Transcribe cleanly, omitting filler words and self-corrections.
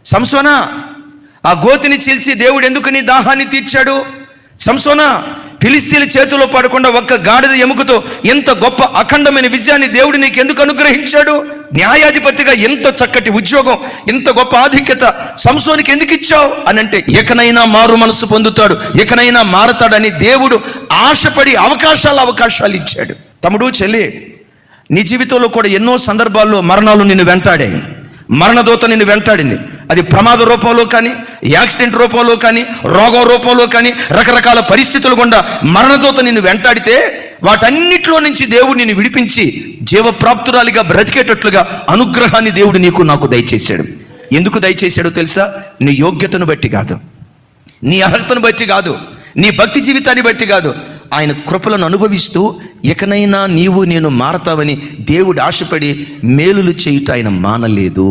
సంసోనా, ఆ గోతిని చీల్చి దేవుడు ఎందుకు నీ దాహాన్ని తీర్చాడు? సంసోనా, ఫిలిస్తీన్ల చేతిలో పడకుండా ఒక్క గాడిద ఎముకతో ఎంత గొప్ప అఖండమైన విజయాన్ని దేవుడు నీకు ఎందుకు అనుగ్రహించాడు? న్యాయాధిపతిగా ఎంత చక్కటి ఉద్యోగం, ఎంత గొప్ప ఆధిక్యత సంసోనికి ఎందుకు ఇచ్చావు అని అంటే, ఎకనైనా మారు మనసు పొందుతాడు, ఎకనైనా మారతాడని దేవుడు ఆశపడి అవకాశాలు ఇచ్చాడు. తమ్ముడు, చెల్లి, నీ జీవితంలో కూడా ఎన్నో సందర్భాల్లో మరణాలు నిన్ను వెంటాడాయి. మరణదూత నిన్ను వెంటాడింది. అది ప్రమాద రూపంలో కానీ, యాక్సిడెంట్ రూపంలో కానీ, రోగం రూపంలో కానీ, రకరకాల పరిస్థితులు గుండా మరణదూత నిన్ను వెంటాడితే వాటన్నిటిలో నుంచి దేవుడు నిన్ను విడిపించి జీవప్రాప్తురాలిగా బ్రతికేటట్లుగా అనుగ్రహాన్ని దేవుడు నీకు నాకు దయచేశాడు. ఎందుకు దయచేశాడో తెలుసా? నీ యోగ్యతను బట్టి కాదు, నీ అర్హతను బట్టి కాదు, నీ భక్తి జీవితాన్ని బట్టి కాదు. ఆయన కృపలను అనుభవిస్తూ ఎకనైనా నీవు నేను మారతావని దేవుడు ఆశపడి మేలులు చేయుట ఆయన మానలేదు.